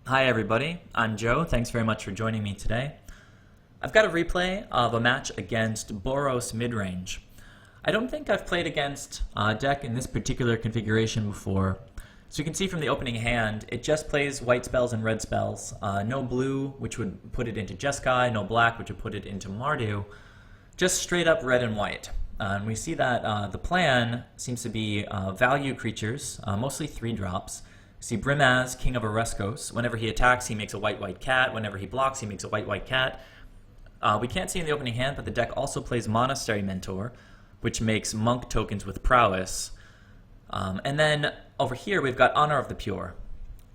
Hi everybody, I'm Joe. Thanks very much for joining me today. I've got a replay of a match against Boros Midrange. I don't think I've played against a deck in this particular configuration before. So you can see from the opening hand, it just plays white spells and red spells. No blue, which would put it into Jeskai, no black, which would put it into Mardu. Just straight up red and white. And we see that the plan seems to be value creatures, mostly 3-drops. See Brimaz, King of Oreskos. Whenever he attacks, he makes a white cat. Whenever he blocks, he makes a white cat. We can't see in the opening hand, but the deck also plays Monastery Mentor, which makes monk tokens with prowess. And then over here, we've got Honor of the Pure.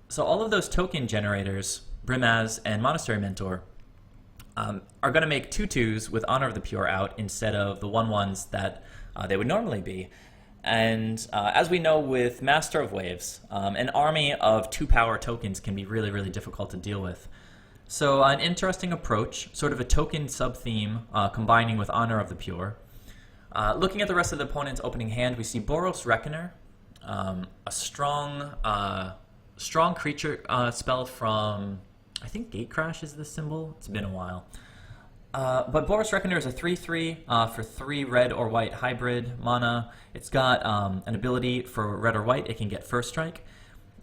So all of those token generators, Brimaz and Monastery Mentor, are going to make 2/2s with Honor of the Pure out instead of the 1/1s that they would normally be. And as we know with Master of Waves, an army of 2-power tokens can be really difficult to deal with. So an interesting approach, sort of a token sub-theme combining with Honor of the Pure. Looking at the rest of the opponent's opening hand, we see Boros Reckoner, a strong creature spell from, I think Gatecrash is the symbol. It's been a while. But Boros Reckoner is a 3/3 for 3 red or white hybrid mana. It's got an ability for red or white. It can get First Strike.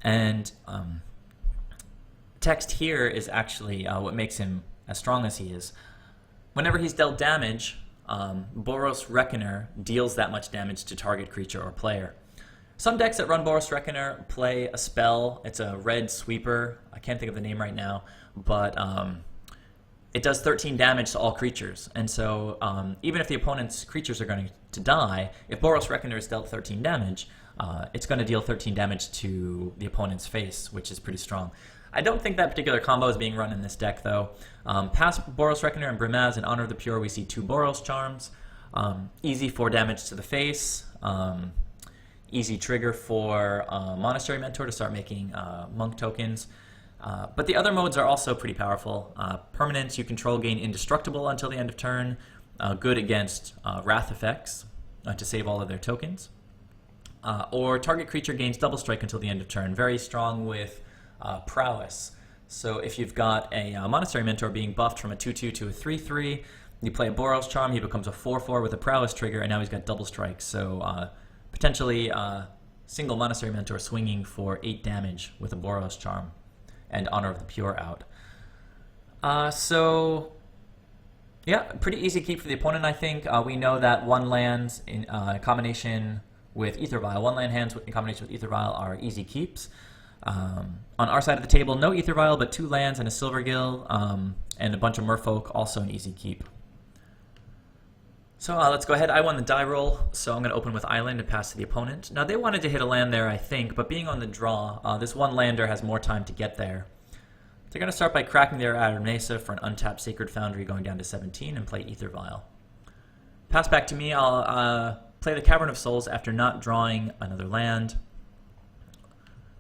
And text here is actually what makes him as strong as he is. Whenever he's dealt damage, Boros Reckoner deals that much damage to target creature or player. Some decks that run Boros Reckoner play a spell. It's a red sweeper. I can't think of the name right now, but it does 13 damage to all creatures. And so even if the opponent's creatures are going to die, if Boros Reckoner is dealt 13 damage, it's going to deal 13 damage to the opponent's face, which is pretty strong. I don't think that particular combo is being run in this deck, though. Past Boros Reckoner and Brimaz and Honor of the Pure, we see 2 Boros Charms. Easy 4 damage to the face. Easy trigger for Monastery Mentor to start making monk tokens. But the other modes are also pretty powerful. Permanents you control gain indestructible until the end of turn. Good against wrath effects to save all of their tokens. Or target creature gains double strike until the end of turn. Very strong with prowess. So if you've got a Monastery Mentor being buffed from a 2/2 to a 3/3, you play a Boros Charm, he becomes a 4/4 with a prowess trigger, and now he's got double strike. So potentially single Monastery Mentor swinging for 8 damage with a Boros Charm and Honor of the Pure out. So yeah, pretty easy keep for the opponent, I think. We know that 1 lands in combination with Aether Vial. 1 land hands in combination with Aether Vial are easy keeps. On our side of the table, no Aether Vial, but 2 lands and a Silvergill, and a bunch of Merfolk, also an easy keep. So let's go ahead. I won the die roll, so I'm going to open with Island and pass to the opponent. Now, they wanted to hit a land there, I think, but being on the draw, this 1 lander has more time to get there. They're going to start by cracking their Adder Mesa for an untapped Sacred Foundry going down to 17 and play Aether Vial. Pass back to me. I'll play the Cavern of Souls after not drawing another land,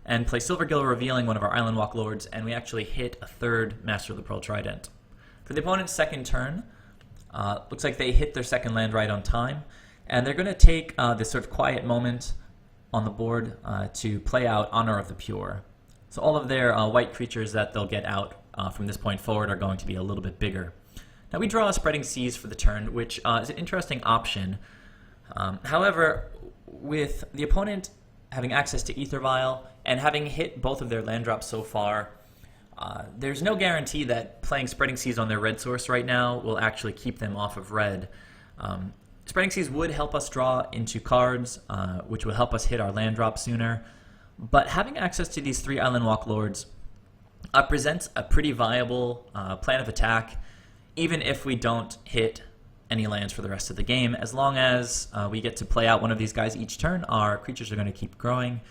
and play Silvergill, revealing one of our Island Walk Lords, and we actually hit a 3rd Master of the Pearl Trident. For the opponent's second turn, looks like they hit their second land right on time, and they're going to take this sort of quiet moment on the board to play out Honor of the Pure. So all of their white creatures that they'll get out from this point forward are going to be a little bit bigger. Now we draw a Spreading Seas for the turn, which is an interesting option. However, with the opponent having access to Aether Vial and having hit both of their land drops so far, there's no guarantee that playing Spreading Seas on their red source right now will actually keep them off of red. Spreading Seas would help us draw into cards, which would help us hit our land drop sooner. But having access to these 3 Island Walk Lords presents a pretty viable plan of attack, even if we don't hit any lands for the rest of the game. As long as we get to play out one of these guys each turn, our creatures are going to keep growing,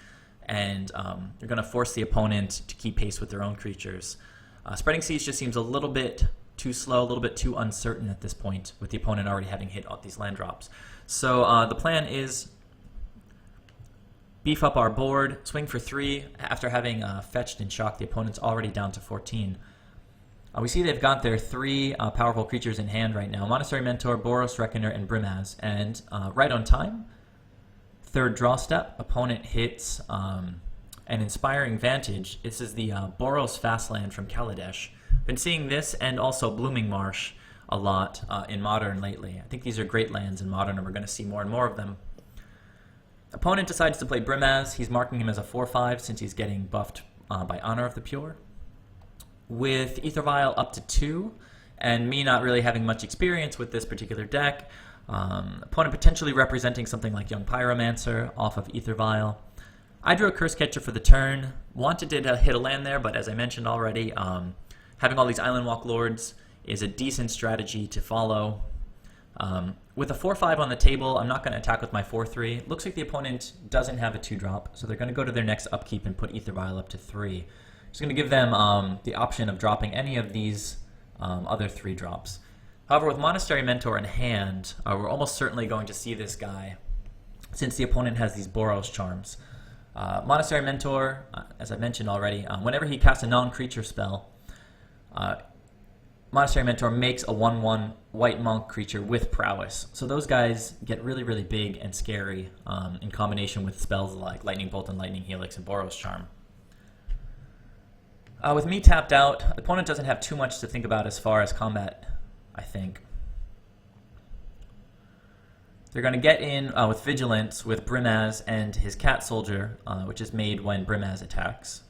and they're going to force the opponent to keep pace with their own creatures. Spreading Seas just seems a little bit too slow, a little bit too uncertain at this point, with the opponent already having hit all these land drops. So the plan is beef up our board, swing for 3 after having fetched and shocked the opponent's already down to 14. We see they've got their 3 powerful creatures in hand right now: Monastery Mentor, Boros Reckoner, and Brimaz. And right on time, 3rd draw step, opponent hits and Inspiring Vantage. This is the Boros Fastland from Kaladesh. Been seeing this and also Blooming Marsh a lot in Modern lately. I think these are great lands in Modern, and we're going to see more and more of them. Opponent decides to play Brimaz. He's marking him as a 4/5 since he's getting buffed by Honor of the Pure. With Aether Vial up to 2, and me not really having much experience with this particular deck, opponent potentially representing something like Young Pyromancer off of Aether Vial. I drew a Cursecatcher for the turn. Wanted to hit a land there, but as I mentioned already, having all these Island Walk Lords is a decent strategy to follow. With a 4/5 on the table, I'm not going to attack with my 4/3. Looks like the opponent doesn't have a 2-drop, so they're going to go to their next upkeep and put Aether Vial up to 3. Just going to give them the option of dropping any of these other 3-drops. However, with Monastery Mentor in hand, we're almost certainly going to see this guy, since the opponent has these Boros charms. Monastery Mentor, as I mentioned already, whenever he casts a non-creature spell, Monastery Mentor makes a 1/1 white monk creature with prowess. So those guys get really, really big and scary in combination with spells like Lightning Bolt and Lightning Helix and Boros Charm. With me tapped out, the opponent doesn't have too much to think about as far as combat, I think. They're going to get in with Vigilance with Brimaz and his Cat Soldier, which is made when Brimaz attacks.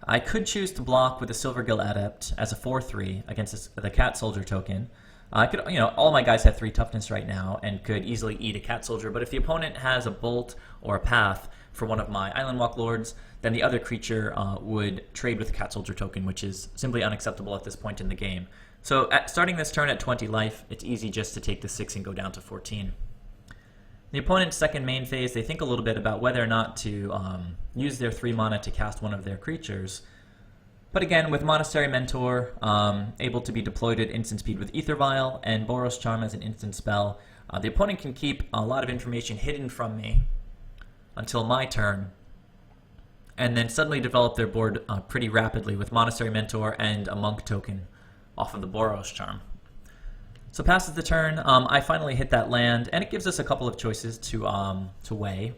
I could choose to block with the Silvergill Adept as a 4/3 against the Cat Soldier token. I could, all my guys have 3 toughness right now and could easily eat a Cat Soldier, but if the opponent has a Bolt or a Path for one of my Island Walk Lords, then the other creature would trade with the Cat Soldier token, which is simply unacceptable at this point in the game. So starting this turn at 20 life, it's easy just to take the 6 and go down to 14. The opponent's second main phase, they think a little bit about whether or not to use their 3 mana to cast one of their creatures. But again, with Monastery Mentor able to be deployed at instant speed with Aether Vial and Boros Charm as an instant spell, the opponent can keep a lot of information hidden from me until my turn, and then suddenly develop their board pretty rapidly with Monastery Mentor and a Monk token off of the Boros Charm. So passes the turn, I finally hit that land, and it gives us a couple of choices to weigh.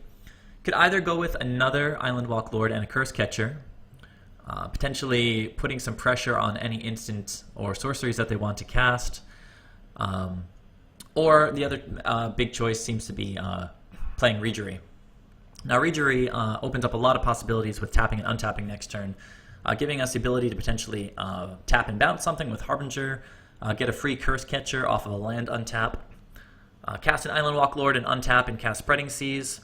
Could either go with another Island Walk Lord and a Cursecatcher, potentially putting some pressure on any instant or sorceries that they want to cast, or the other big choice seems to be playing Reejerey. Now Reejerey opens up a lot of possibilities with tapping and untapping next turn, giving us the ability to potentially tap and bounce something with Harbinger, get a free Cursecatcher off of a land untap, cast an Island Walk Lord and untap and cast Spreading Seas.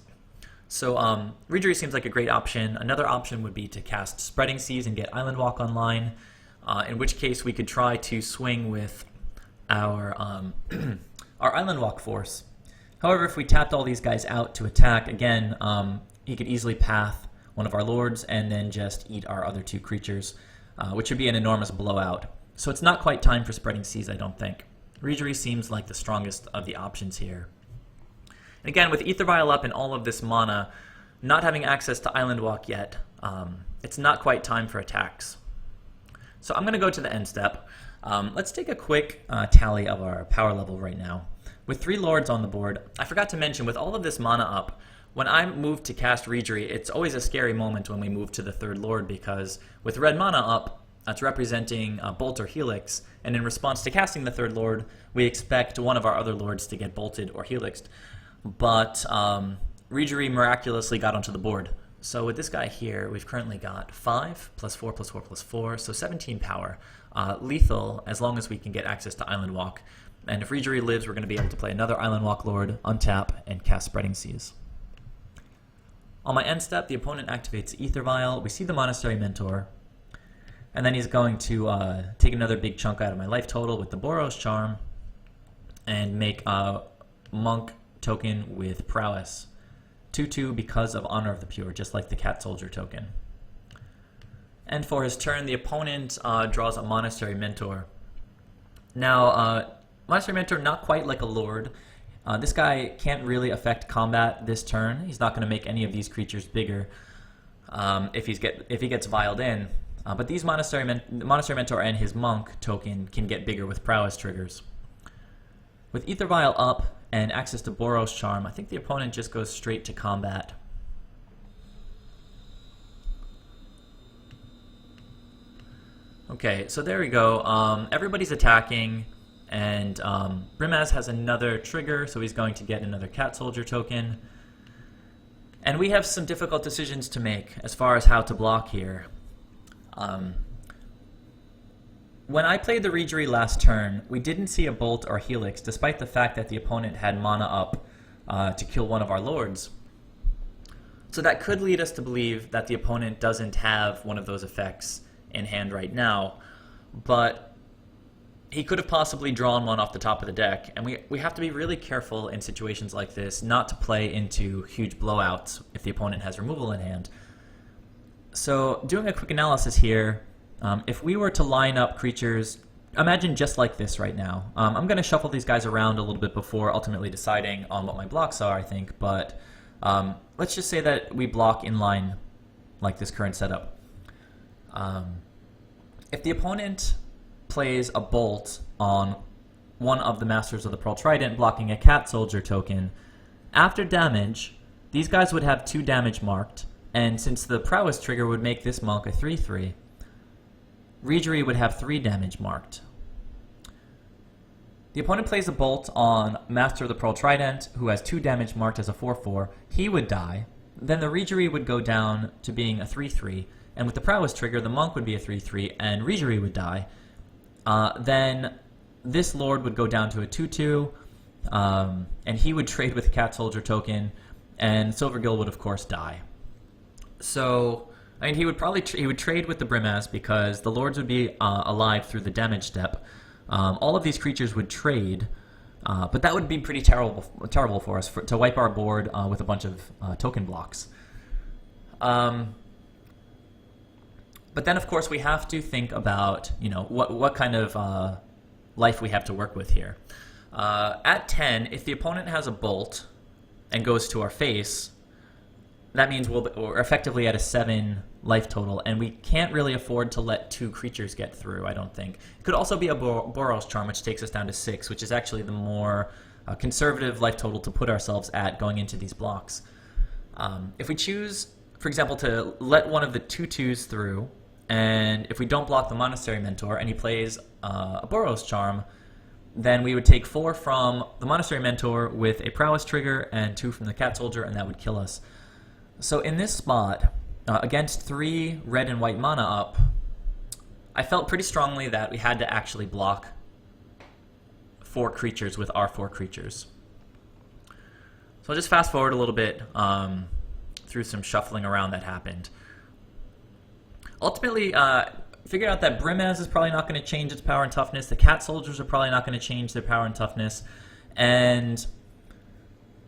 So Reejerey seems like a great option. Another option would be to cast Spreading Seas and get Island Walk online, in which case we could try to swing with our, our Island Walk force. However, if we tapped all these guys out to attack, again, he could easily path one of our lords and then just eat our other 2 creatures, which would be an enormous blowout. So it's not quite time for Spreading Seas, I don't think. Reejerey seems like the strongest of the options here. And again, with Aether Vial up and all of this mana, not having access to Island Walk yet, it's not quite time for attacks. So I'm going to go to the end step. Let's take a quick tally of our power level right now. With 3 lords on the board, I forgot to mention, with all of this mana up, when I move to cast Reejerey, it's always a scary moment when we move to the 3rd lord, because with red mana up, that's representing Bolt or Helix, and in response to casting the 3rd lord, we expect one of our other lords to get bolted or helixed. But Reejerey miraculously got onto the board. So with this guy here, we've currently got 5 plus 4 plus 4 plus 4, so 17 power. Lethal, as long as we can get access to Island Walk. And if Reejerey lives, we're going to be able to play another Island Walk Lord, untap, and cast Spreading Seas. On my end step, the opponent activates Aether Vial. We see the Monastery Mentor. And then he's going to take another big chunk out of my life total with the Boros Charm and make a Monk token with Prowess. 2/2 because of Honor of the Pure, just like the Cat Soldier token. And for his turn, the opponent draws a Monastery Mentor. Now, Monastery Mentor, not quite like a Lord. This guy can't really affect combat this turn. He's not going to make any of these creatures bigger if he gets vialed in. But these Monastery Mentor and his Monk token can get bigger with Prowess triggers. With Aether Vial up and access to Boros Charm, I think the opponent just goes straight to combat. Okay, so there we go. Everybody's attacking, and Brimaz has another trigger, so he's going to get another Cat Soldier token. And we have some difficult decisions to make as far as how to block here. When I played the Reejerey last turn, we didn't see a Bolt or Helix, despite the fact that the opponent had mana up to kill one of our lords. So that could lead us to believe that the opponent doesn't have one of those effects in hand right now, but he could have possibly drawn one off the top of the deck, and we have to be really careful in situations like this not to play into huge blowouts if the opponent has removal in hand. So doing a quick analysis here, if we were to line up creatures, imagine just like this right now. I'm going to shuffle these guys around a little bit before ultimately deciding on what my blocks are, I think, but let's just say that we block in line like this current setup. If the opponent plays a Bolt on one of the Masters of the Pearl Trident, blocking a Cat Soldier token, after damage, these guys would have 2 damage marked, and since the Prowess trigger would make this monk a 3/3, Reejerey would have 3 damage marked. The opponent plays a Bolt on Master of the Pearl Trident, who has 2 damage marked as a 4/4. He would die. Then the Reejerey would go down to being a 3/3, and with the Prowess trigger, the monk would be a 3/3, and Reejerey would die. Then this Lord would go down to a 2/2, and he would trade with the Cat Soldier token, and Silvergill would, of course, die. So, I mean, he would trade with the Brimaz because the Lords would be alive through the damage step. All of these creatures would trade, but that would be pretty terrible for us to wipe our board with a bunch of token blocks. But then, of course, we have to think about, what kind of life we have to work with here. At 10, if the opponent has a Bolt and goes to our face, that means we're effectively at a 7 life total, and we can't really afford to let 2 creatures get through, I don't think. It could also be a Boros Charm, which takes us down to 6, which is actually the more conservative life total to put ourselves at going into these blocks. If we choose, for example, to let one of the 2/2s through, and if we don't block the Monastery Mentor and he plays a Boros Charm, then we would take 4 from the Monastery Mentor with a Prowess trigger and 2 from the Cat Soldier, and that would kill us. So in this spot, against 3 red and white mana up, I felt pretty strongly that we had to actually block 4 creatures with our 4 creatures. So I'll just fast forward a little bit through some shuffling around that happened. Ultimately, figured out that Brimaz is probably not going to change its power and toughness. The Cat Soldiers are probably not going to change their power and toughness. And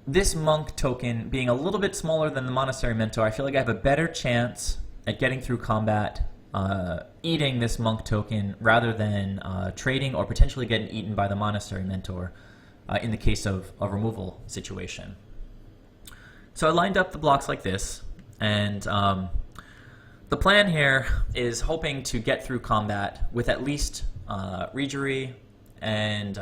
this Monk token being a little bit smaller than the Monastery Mentor, I feel like I have a better chance at getting through combat eating this Monk token rather than trading or potentially getting eaten by the Monastery Mentor in the case of a removal situation. So I lined up the blocks like this, and the plan here is hoping to get through combat with at least Reejerey and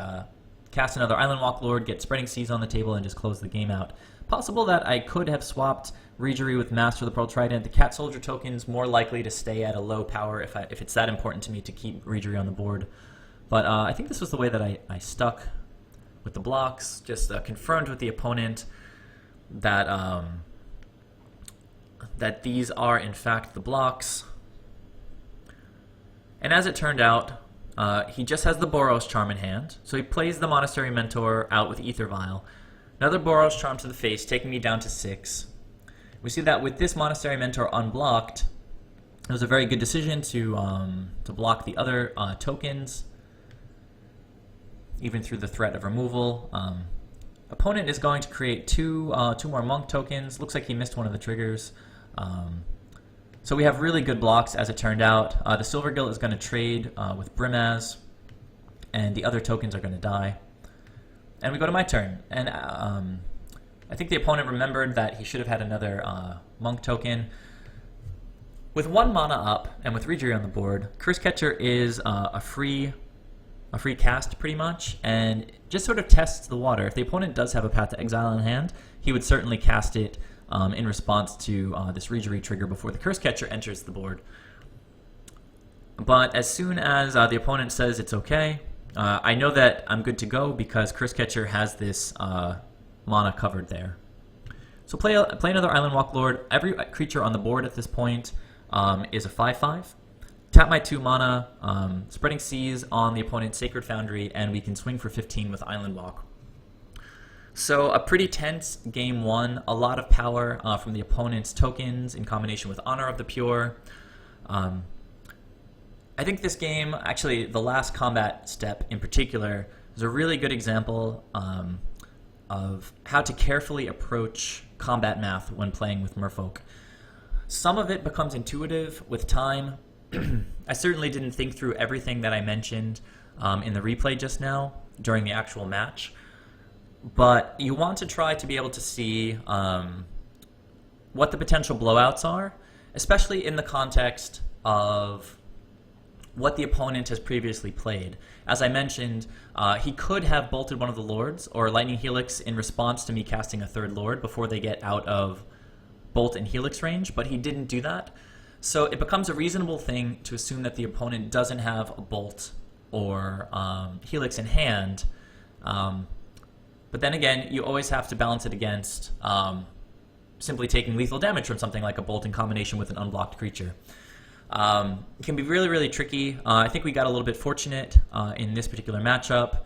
cast another Island Walk Lord, get Spreading Seas on the table, and just close the game out. Possible that I could have swapped Reejerey with Master of the Pearl Trident. The Cat Soldier token's more likely to stay at a low power if it's that important to me to keep Reejerey on the board. But I think this was the way that I stuck with the blocks, just confirmed with the opponent that that these are in fact the blocks. And as it turned out, he just has the Boros Charm in hand, so he plays the Monastery Mentor out with AEther Vial. Another Boros Charm to the face, taking me down to 6. We see that with this Monastery Mentor unblocked, it was a very good decision to block the other tokens, even through the threat of removal. Opponent is going to create two more Monk tokens. Looks like he missed one of the triggers. So we have really good blocks, as it turned out. The Silvergill is going to trade with Brimaz, and the other tokens are going to die. And we go to my turn. And I think the opponent remembered that he should have had another Monk token. With 1 mana up, and with Reejerey on the board, Cursecatcher is a free cast, pretty much, and just sort of tests the water. If the opponent does have a Path to Exile in hand, he would certainly cast it in response to this Reejerey trigger before the Cursecatcher enters the board. But as soon as the opponent says it's okay, I know that I'm good to go because Cursecatcher has this mana covered there. So play another Island Walk Lord. Every creature on the board at this point is a 5/5. Tap my 2 mana, Spreading Seas on the opponent's Sacred Foundry, and we can swing for 15 with Island Walk. So a pretty tense game 1, a lot of power from the opponent's tokens in combination with Honor of the Pure. I think this game, actually the last combat step in particular, is a really good example of how to carefully approach combat math when playing with Merfolk. Some of it becomes intuitive with time. I certainly didn't think through everything that I mentioned in the replay just now during the actual match, but you want to try to be able to see what the potential blowouts are, especially in the context of what the opponent has previously played. As I mentioned, he could have bolted one of the lords or Lightning Helix in response to me casting a 3rd lord before they get out of bolt and helix range, but he didn't do that. So it becomes a reasonable thing to assume that the opponent doesn't have a bolt or helix in hand. But then again, you always have to balance it against simply taking lethal damage from something like a bolt in combination with an unblocked creature. It can be really, really tricky. I think we got a little bit fortunate in this particular matchup.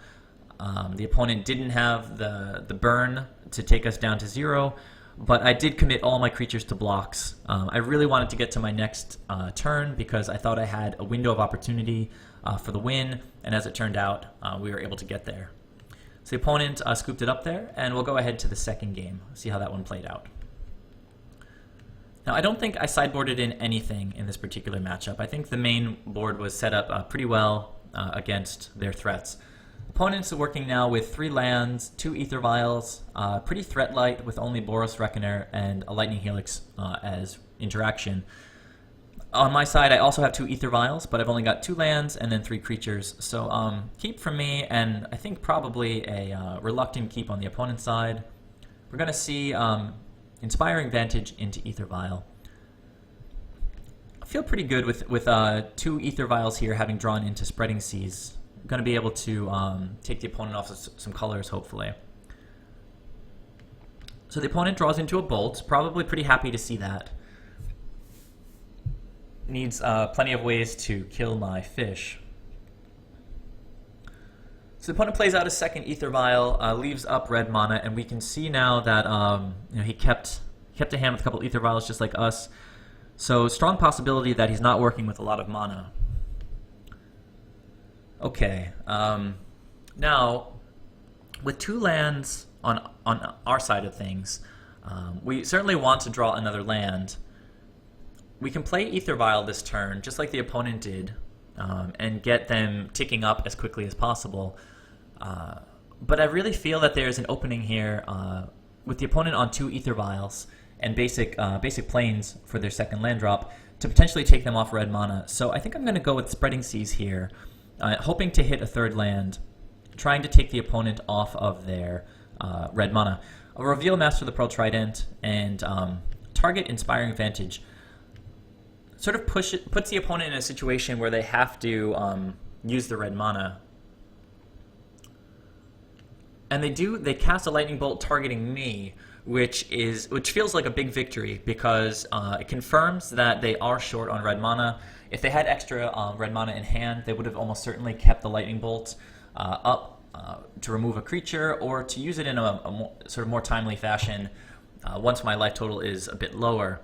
The opponent didn't have the burn to take us down to 0, but I did commit all my creatures to blocks. I really wanted to get to my next turn because I thought I had a window of opportunity for the win, and as it turned out, we were able to get there. So the opponent scooped it up there, and we'll go ahead to the second game, see how that one played out. Now, I don't think I sideboarded in anything in this particular matchup. I think the main board was set up pretty well against their threats. Opponents are working now with 3 lands, 2 Aether Vials, pretty threat light with only Boros Reckoner and a Lightning Helix as interaction. On my side, I also have 2 Aether Vials, but I've only got 2 lands and then 3 creatures. So keep from me, and I think probably a reluctant keep on the opponent's side. We're going to see Inspiring Vantage into Aether Vial. I feel pretty good with 2 Aether Vials here, having drawn into Spreading Seas. I'm going to be able to take the opponent off some colors, hopefully. So the opponent draws into a Bolt. Probably pretty happy to see that. Needs plenty of ways to kill my fish. So the opponent plays out a second Aether Vial, leaves up red mana, and we can see now that he kept a hand with a couple Aether Vials just like us. So strong possibility that he's not working with a lot of mana. Okay, now with 2 lands on our side of things, we certainly want to draw another land. We can play Aether Vial this turn, just like the opponent did, and get them ticking up as quickly as possible. But I really feel that there's an opening here with the opponent on 2 Aether Vials and basic planes for their second land drop to potentially take them off red mana. So I think I'm going to go with Spreading Seas here, hoping to hit a 3rd land, trying to take the opponent off of their red mana. I'll reveal Master of the Pearl Trident and target Inspiring Vantage. Sort of puts the opponent in a situation where they have to use the red mana. And they cast a lightning bolt targeting me, which feels like a big victory because it confirms that they are short on red mana. If they had extra red mana in hand, they would have almost certainly kept the lightning bolt up to remove a creature or to use it in a sort of more timely fashion once my life total is a bit lower.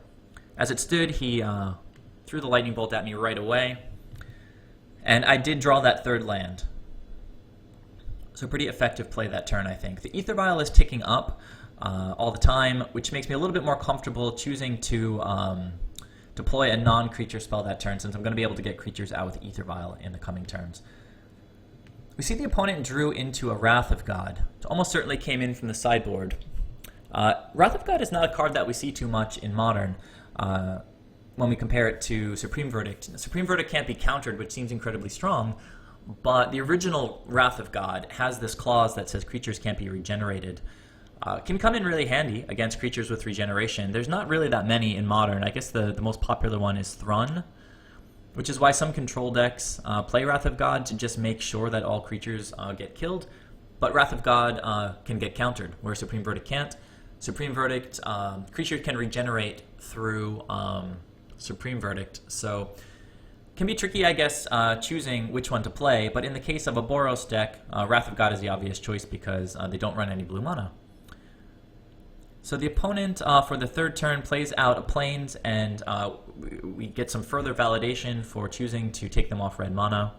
As it stood, he threw the lightning bolt at me right away, and I did draw that 3rd land. So pretty effective play that turn, I think. The Aether Vial is ticking up all the time, which makes me a little bit more comfortable choosing to deploy a non-creature spell that turn, since I'm going to be able to get creatures out with Aether Vial in the coming turns. We see the opponent drew into a Wrath of God. It almost certainly came in from the sideboard. Wrath of God is not a card that we see too much in Modern when we compare it to Supreme Verdict. Supreme Verdict can't be countered, which seems incredibly strong, but the original Wrath of God has this clause that says creatures can't be regenerated. Can come in really handy against creatures with regeneration. There's not really that many in Modern. I guess the most popular one is Thrun, which is why some control decks play Wrath of God to just make sure that all creatures get killed. But Wrath of God can get countered, where Supreme Verdict can't. Supreme Verdict, creatures can regenerate through Supreme Verdict, so can be tricky, I guess, choosing which one to play. But in the case of a Boros deck, Wrath of God is the obvious choice because they don't run any blue mana. So the opponent, for the third turn, plays out a Plains, and we get some further validation for choosing to take them off red mana.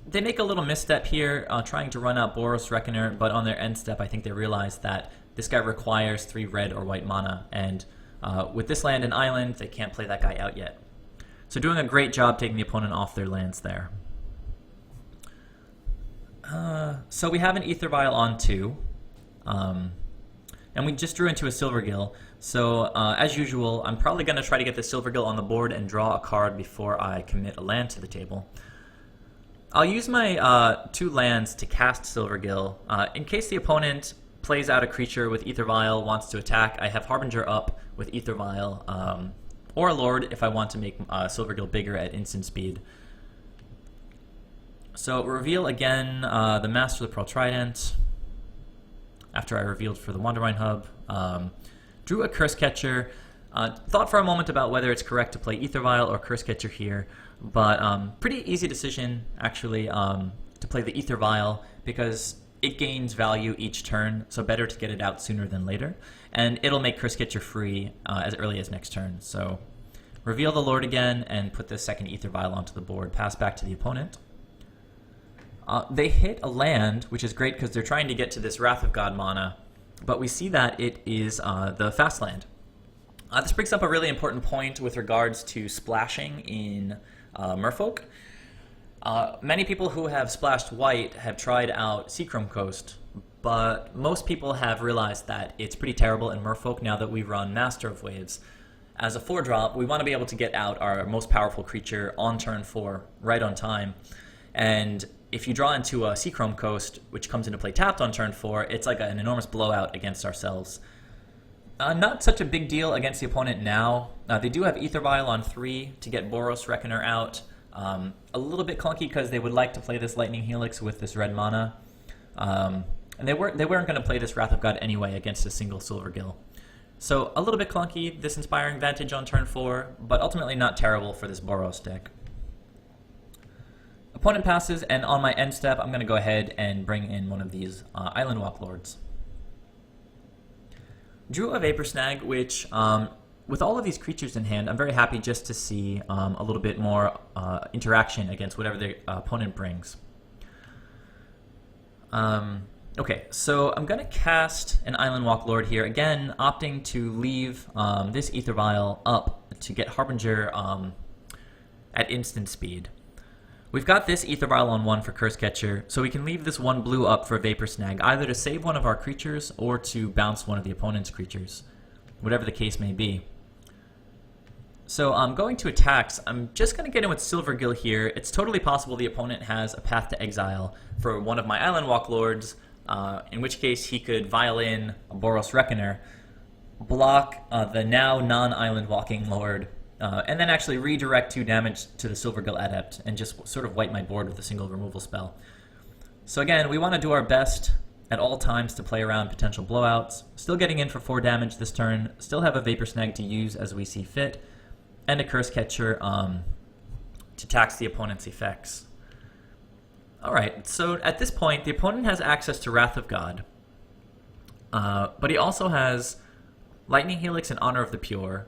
They make a little misstep here, trying to run out Boros Reckoner, but on their end step, I think they realize that this guy requires 3 red or white mana, and with this land and island, they can't play that guy out yet. So doing a great job taking the opponent off their lands there. So we have an Aether Vial on 2. And we just drew into a Silvergill, so as usual, I'm probably going to try to get the Silvergill on the board and draw a card before I commit a land to the table. I'll use my 2 lands to cast Silvergill. In case the opponent plays out a creature with Aether Vial, wants to attack, I have Harbinger up with Aether Vial, or Lord if I want to make Silvergill bigger at instant speed. So reveal again the Master of the Pearl Trident. After I revealed for the Wanderwine Hub, drew a Cursecatcher. Thought for a moment about whether it's correct to play Aether Vial or Cursecatcher here, but pretty easy decision actually to play the Aether Vial because it gains value each turn, so better to get it out sooner than later, and it'll make Cursecatcher free as early as next turn. So reveal the Lord again and put the second Aether Vial onto the board, pass back to the opponent. They hit a land, which is great because they're trying to get to this Wrath of God mana, but we see that it is the fast land. This brings up a really important point with regards to splashing in Merfolk. Many people who have splashed white have tried out Seachrome Coast, but most people have realized that it's pretty terrible in Merfolk now that we run Master of Waves. As a 4-drop, we want to be able to get out our most powerful creature on turn 4, right on time. And if you draw into a Seachrome Coast, which comes into play tapped on turn 4, it's like an enormous blowout against ourselves. Not such a big deal against the opponent now. They do have Aether Vial on 3 to get Boros Reckoner out. A little bit clunky because they would like to play this Lightning Helix with this red mana. And they weren't going to play this Wrath of God anyway against a single Silvergill. So a little bit clunky, this Inspiring Vantage on turn 4, but ultimately not terrible for this Boros deck. Opponent passes, and on my end step, I'm going to go ahead and bring in one of these Island Walk Lords. Drew a Vapor Snag, which, with all of these creatures in hand, I'm very happy just to see a little bit more interaction against whatever the opponent brings. Okay, so I'm going to cast an Island Walk Lord here, again, opting to leave this Aether Vial up to get Harbinger at instant speed. We've got this Aether Vial on 1 for Cursecatcher, so we can leave this 1 blue up for Vapor Snag, either to save one of our creatures or to bounce one of the opponent's creatures, whatever the case may be. So I'm going to attacks. I'm just going to get in with Silvergill here. It's totally possible the opponent has a Path to Exile for one of my Island Walk Lords, in which case he could vial in a Boros Reckoner, block the now non-Island Walking Lord, and then actually redirect 2 damage to the Silvergill Adept and just sort of wipe my board with a single removal spell. So again, we want to do our best at all times to play around potential blowouts. Still getting in for 4 damage this turn, still have a Vapor Snag to use as we see fit, and a Cursecatcher to tax the opponent's effects. Alright, so at this point, the opponent has access to Wrath of God, but he also has Lightning Helix and Honor of the Pure.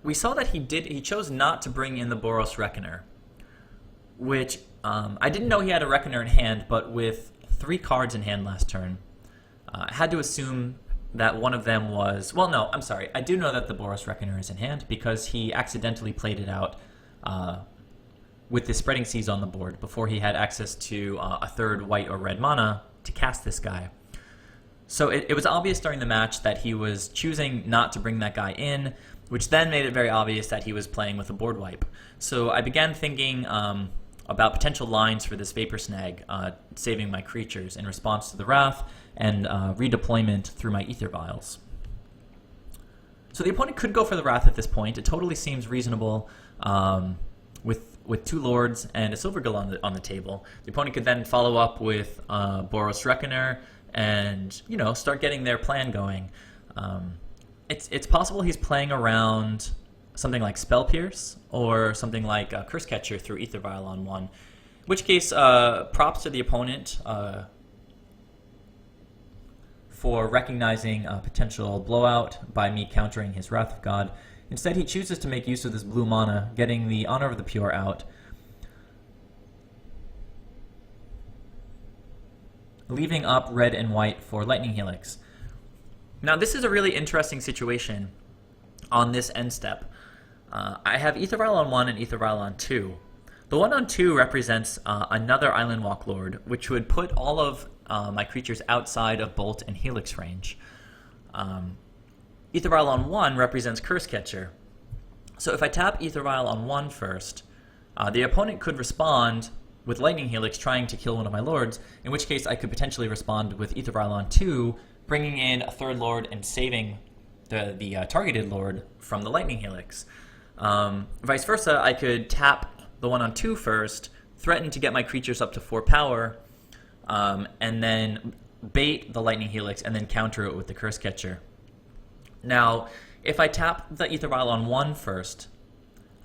We saw that he chose not to bring in the Boros Reckoner, which I didn't know he had a Reckoner in hand, but with 3 cards in hand last turn, I had to assume that one of them was... Well, no, I'm sorry. I do know that the Boros Reckoner is in hand because he accidentally played it out with the Spreading Seas on the board before he had access to a 3rd white or red mana to cast this guy. So it was obvious during the match that he was choosing not to bring that guy in, which then made it very obvious that he was playing with a board wipe. So I began thinking about potential lines for this Vapor Snag, saving my creatures in response to the Wrath, and redeployment through my Aether Vials. So the opponent could go for the Wrath at this point. It totally seems reasonable with 2 Lords and a Silvergill on the table. The opponent could then follow up with Boros Reckoner and, you know, start getting their plan going. It's possible he's playing around something like Spell Pierce or something like Cursecatcher through AEther Vial on 1. In which case, props to the opponent for recognizing a potential blowout by me countering his Wrath of God. Instead, he chooses to make use of this blue mana, getting the Honor of the Pure out, leaving up red and white for Lightning Helix. Now, this is a really interesting situation on this end step. I have AEther Vial on 1 and AEther Vial on 2. The one on 2 represents another Island Walk Lord, which would put all of my creatures outside of Bolt and Helix range. AEther Vial on 1 represents Cursecatcher. So if I tap AEther Vial on 1 first, the opponent could respond with Lightning Helix trying to kill one of my Lords, in which case I could potentially respond with AEther Vial on 2, bringing in a 3rd Lord and saving the targeted Lord from the Lightning Helix. Vice versa, I could tap the one on 2 first, threaten to get my creatures up to 4 power, and then bait the Lightning Helix and then counter it with the Cursecatcher. Now, if I tap the AEther Vial on 1 first,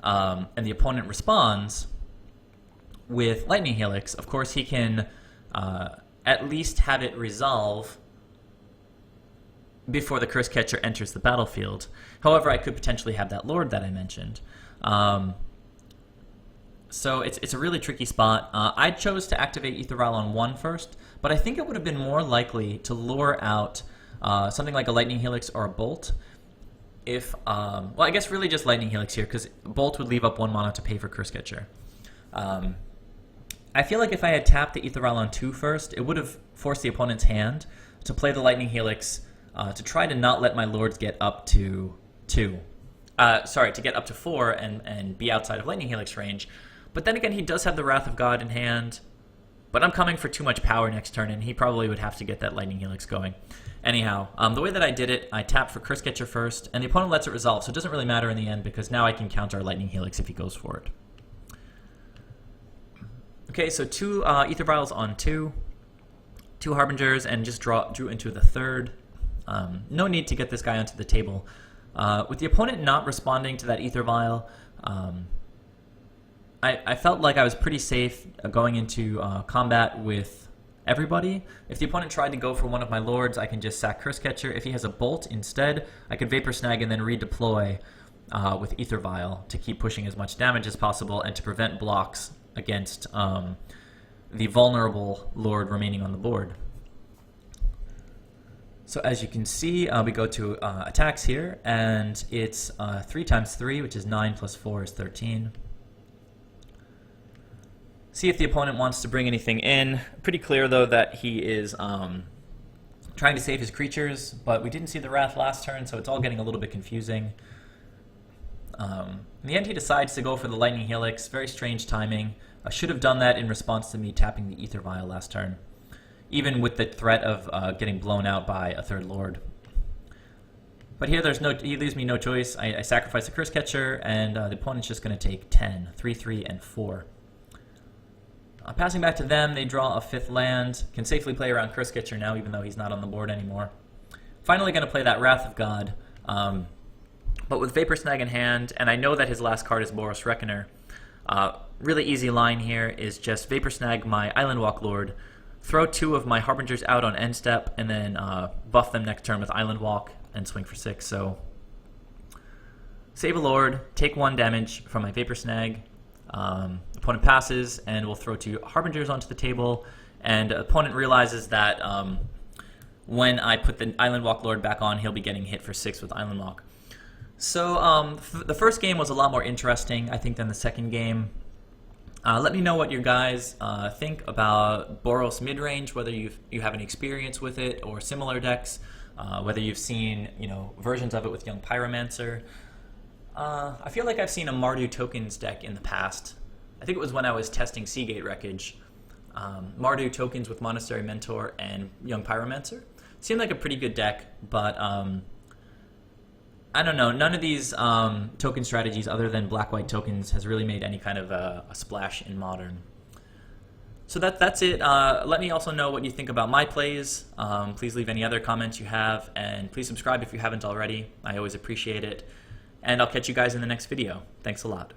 and the opponent responds with Lightning Helix, of course he can at least have it resolve before the Cursecatcher enters the battlefield. However, I could potentially have that Lord that I mentioned. So it's a really tricky spot. I chose to activate AEther Vial on 1 first, but I think it would have been more likely to lure out something like a Lightning Helix or a Bolt. If, well, I guess really just Lightning Helix here, because Bolt would leave up 1 mana to pay for Cursecatcher. I feel like if I had tapped the AEther Vial on 2 first, it would have forced the opponent's hand to play the Lightning Helix to try to not let my Lords get up to 2. To get up to 4 and be outside of Lightning Helix range. But then again, he does have the Wrath of God in hand. But I'm coming for too much power next turn, and he probably would have to get that Lightning Helix going. Anyhow, the way that I did it, I tapped for Cursecatcher first, and the opponent lets it resolve, so it doesn't really matter in the end, because now I can counter Lightning Helix if he goes for it. Okay, so 2 AEther Vials on 2, 2 Harbingers, and just drew into the 3rd. No need to get this guy onto the table. With the opponent not responding to that AEther Vial, I felt like I was pretty safe going into combat with everybody. If the opponent tried to go for one of my Lords, I can just sack Cursecatcher. If he has a Bolt instead, I could Vapor Snag and then redeploy with AEther Vial to keep pushing as much damage as possible and to prevent blocks against the vulnerable Lord remaining on the board. So as you can see, we go to attacks here, and it's 3 times 3, which is 9 plus 4 is 13. See if the opponent wants to bring anything in. Pretty clear, though, that he is trying to save his creatures, but we didn't see the Wrath last turn, so it's all getting a little bit confusing. In the end, he decides to go for the Lightning Helix. Very strange timing. I should have done that in response to me tapping the AEther Vial last turn, even with the threat of getting blown out by a 3rd Lord. But here, he leaves me no choice. I sacrifice the Cursecatcher, and the opponent's just going to take 10, 3, 3, and 4. Passing back to them, they draw a 5th land. Can safely play around Cursecatcher now, even though he's not on the board anymore. Finally going to play that Wrath of God. But with Vapor Snag in hand, and I know that his last card is Boros Reckoner, really easy line here is just Vapor Snag my Island Walk Lord, throw 2 of my Harbingers out on end step, and then buff them next turn with Island Walk and swing for 6. So save a Lord, take 1 damage from my Vapor Snag. Opponent passes, and we'll throw 2 Harbingers onto the table, and opponent realizes that when I put the Island Walk Lord back on, he'll be getting hit for 6 with Island Walk. So the first game was a lot more interesting, I think, than the second game. Let me know what you guys think about Boros Midrange, whether you have any experience with it or similar decks, whether you've seen versions of it with Young Pyromancer. I feel like I've seen a Mardu Tokens deck in the past. I think it was when I was testing Seagate Wreckage. Mardu Tokens with Monastery Mentor and Young Pyromancer. Seemed like a pretty good deck, but I don't know. None of these token strategies, other than black-white tokens, has really made any kind of a splash in Modern. So that's it. Let me also know what you think about my plays. Please leave any other comments you have, and please subscribe if you haven't already. I always appreciate it. And I'll catch you guys in the next video. Thanks a lot.